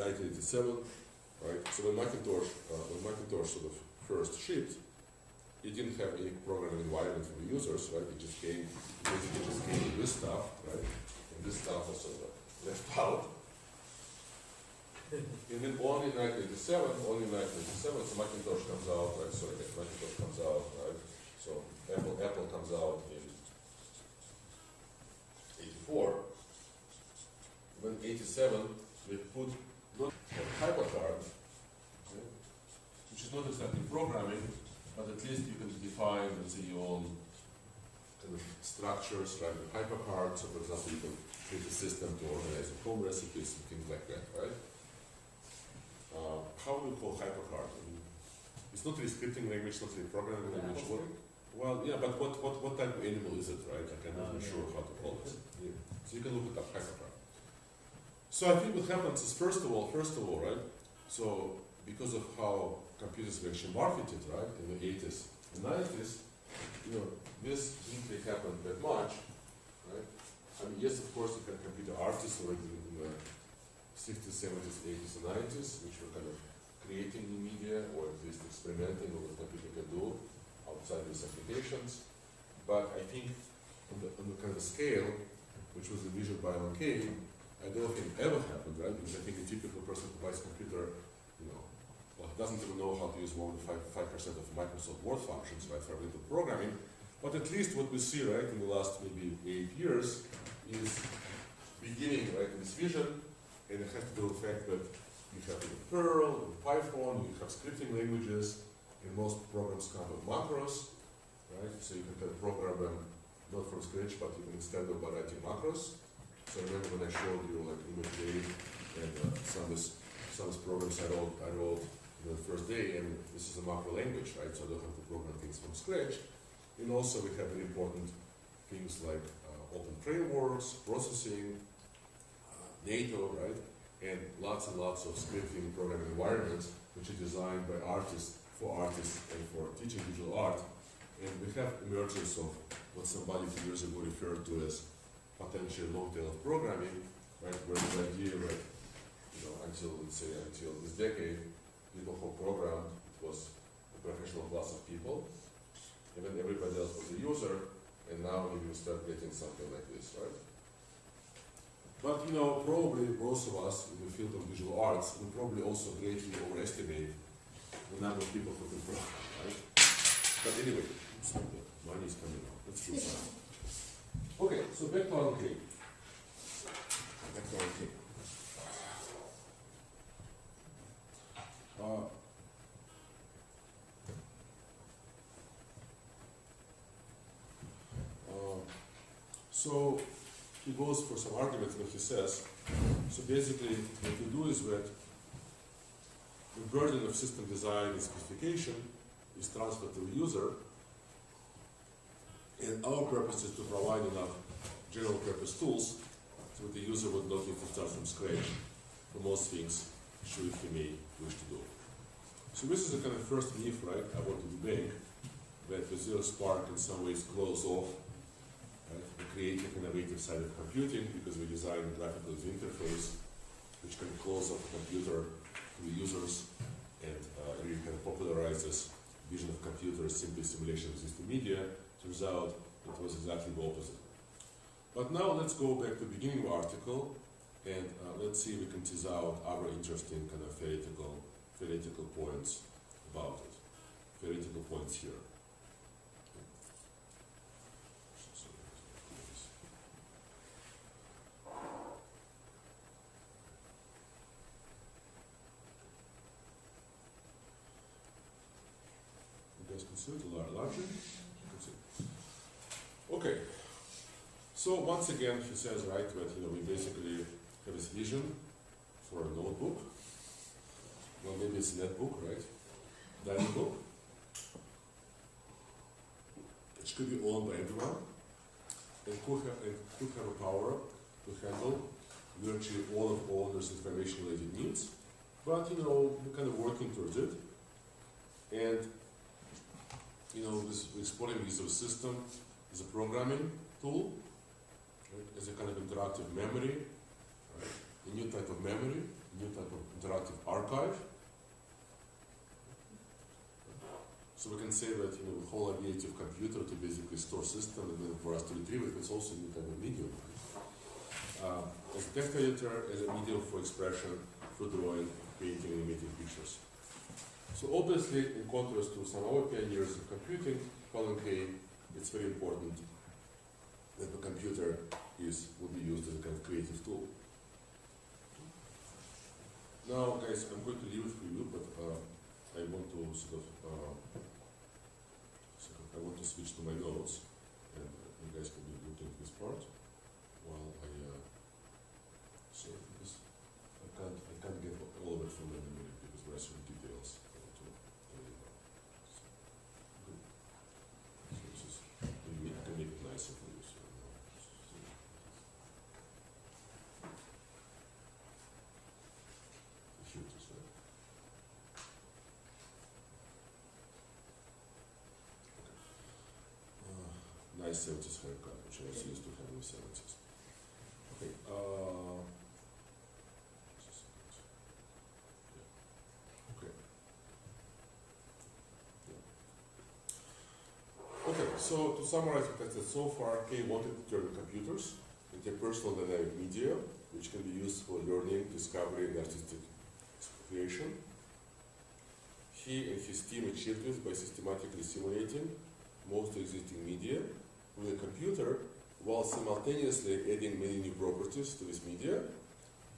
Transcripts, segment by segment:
1987, right? So when Macintosh sort of first shipped, it didn't have any programming environment for the users, right? It just came, basically just came with this stuff, right? And this stuff was sort of left out. And then only in 1987, so Macintosh comes out, right? Sorry, Macintosh comes out, right? So Apple comes out in 84. When 87, we put not a hypercard, okay, which is not exactly programming, but at least you can define, let's say, your own kind of structures, right? With hypercard, so for example, you can create a system to organize your home recipes and things like that, right? How do we call hypercard? I mean, it's not really scripting language, not really programming language. Well, yeah, but what type of animal is it, right? Like, I'm not really sure how to call it. Yeah. So you can look it up, hypercard. So I think what happens is, first of all, right? So because of how computers were actually marketed, right, in the 80s and 90s, you know, this didn't really happen that much, right? I mean, yes, of course, you had computer artists already in the 60s, 70s, 80s, and 90s, which were kind of creating new media, or at least experimenting with what computer can do outside these applications. But I think on the kind of scale, which was envisioned by Alan Kay, I don't think it ever happened, right? Because I think a typical person who buys a computer, you know, well, doesn't even know how to use more than 5% of Microsoft Word functions, right, for little programming. But at least what we see, right, in the last maybe 8 years is beginning, right, in this vision, and it has to do with the fact that you have Perl, and Python, you have scripting languages, and most programs come with macros, right? So you can kind of program them not from scratch, but even instead of by writing macros. So I remember when I showed you like image day and some of these programs I wrote the first day, and this is a macro language, right? So I don't have to program things from scratch. And also we have very important things like open frameworks, processing, NATO, right? And lots of scripting programming environments which are designed by artists, for artists, and for teaching visual art. And we have emergence of what somebody a few years ago referred to as potentially long tail of programming, right? Where the idea, right, you know, until this decade, people who programmed was a professional class of people, and then everybody else was a user, and now maybe we start getting something like this, right? But you know, probably most of us in the field of visual arts will probably also greatly overestimate the number of people who can program, right? But anyway, so money is coming out. Let's do something. Okay, so back to Alan Kay. So he goes for some arguments that he says. So basically, what we do is that the burden of system design and specification is transferred to the user, and our purpose is to provide enough general purpose tools so that the user would not need to start from scratch for most things, should he may wish to do. So this is the kind of first myth, right, I want to debunk, that the zero spark in some ways close off, right, the creative innovative side of computing, because we design a graphical user interface which can close off the computer to the users and really kind of popularize this vision of computers, simply simulation of existing media. Turns out it was exactly the opposite. But now let's go back to the beginning of the article, and let's see if we can tease out other interesting kind of theoretical points about it. Theoretical points here. You guys can see it a lot larger? Okay. So once again, he says, right, that we basically have this vision for a notebook. Well, maybe it's a netbook, right? Dining book, which could be owned by everyone, and could have a power to handle virtually all of owners' information-related needs. But we're kind of working towards it, and we're exploring this system as a programming tool, right, as a kind of interactive memory, right, a new type of memory, new type of interactive archive. So we can say that the whole ability of computer to basically store system and then for us to retrieve it is also a new type of medium. As a text editor, as a medium for expression, for drawing, painting, animating pictures. So obviously, in contrast to some other pioneers of computing, Colin Kay, it's very important that the computer will be used as a kind of creative tool. Now, guys, I'm going to leave it for you, but I want to I want to switch to my notes, and you guys can be looking at this part while sorry, because I can't get all of it from the minute because there are some details I want to tell you about. So, good. So this is, I can make it nicer for you. So, the filters, right? Nice 70s haircut, which I also used to have in the 70s. Okay, okay, so to summarize what I said so far, Kay wanted to turn computers into personal dynamic media, which can be used for learning, discovery, and artistic creation. He and his team achieved this by systematically simulating most existing media with a computer, while simultaneously adding many new properties to this media.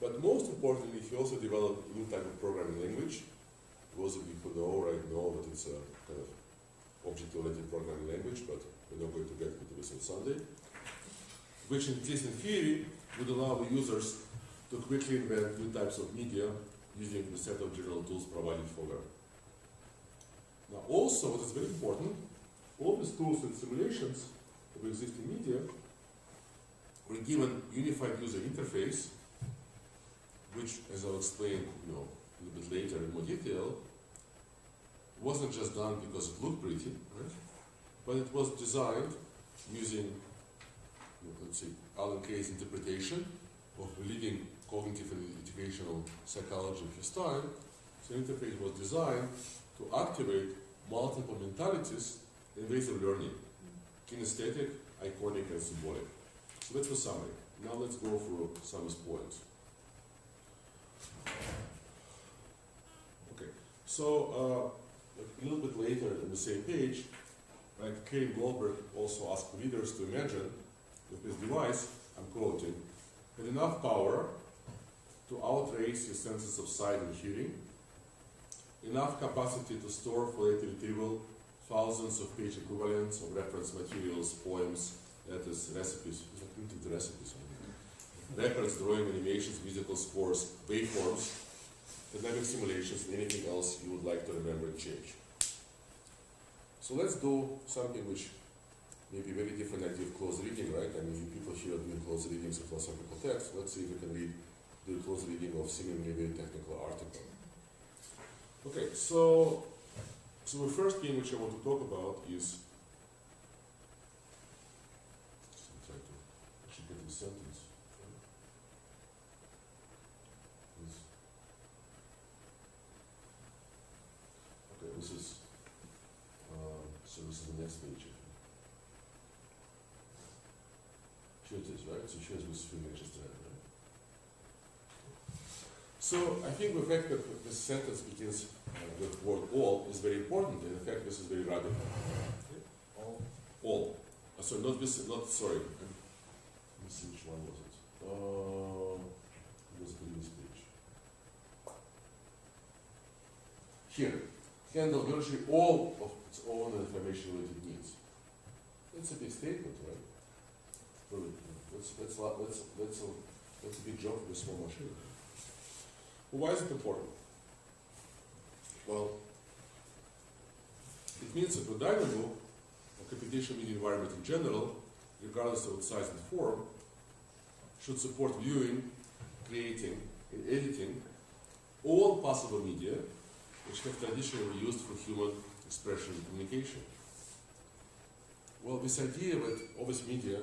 But most importantly, he also developed a new type of programming language. Those of you who know know that it's a kind of object-oriented programming language, but we're not going to get into this on Sunday, which in theory would allow the users to quickly invent new types of media using the set of general tools provided for them. Now also, what is very important, all these tools and simulations of existing media were given unified user interface, which, as I'll explain a little bit later in more detail, wasn't just done because it looked pretty, right? But it was designed using, let's say, Alan Kay's interpretation of the leading cognitive and educational psychology of his time. So the interface was designed to activate multiple mentalities in ways of learning: kinesthetic, iconic, and symbolic. So that's the summary. Now let's go through some points. Okay, so a little bit later on the same page, right, Kay and Goldberg also asked readers to imagine that this device, I'm quoting, had enough power to outrace your senses of sight and hearing, enough capacity to store for later retrieval thousands of page equivalents of reference materials, poems, letters, recipes, recipes, records, drawing, animations, musical scores, waveforms, dynamic simulations, and anything else you would like to remember and change. So let's do something which may be very different idea of close reading, right? I mean, people here are doing close readings of philosophical text. Let's see if we can do a close reading of seemingly very technical article. Okay, so the first thing which I want to talk about is, I'm trying to actually get this sentence. Okay, this is, so this is the next page. Here it is, right? So here's this thing I just read, right? So I think the fact that this sentence begins with the word all is very important, and in fact this is very radical. Okay. All. Sorry, not this, not, sorry. Let me see which one was it. It was the previous page. Here. Handle virtually all of its own information-related needs. That's a big statement, right? That's a big job for a small machine. Well, why is it important? Well, it means that the dynamo of computational media environment in general, regardless of its size and form, should support viewing, creating, and editing all possible media which have traditionally been used for human expression and communication. Well, this idea that all this media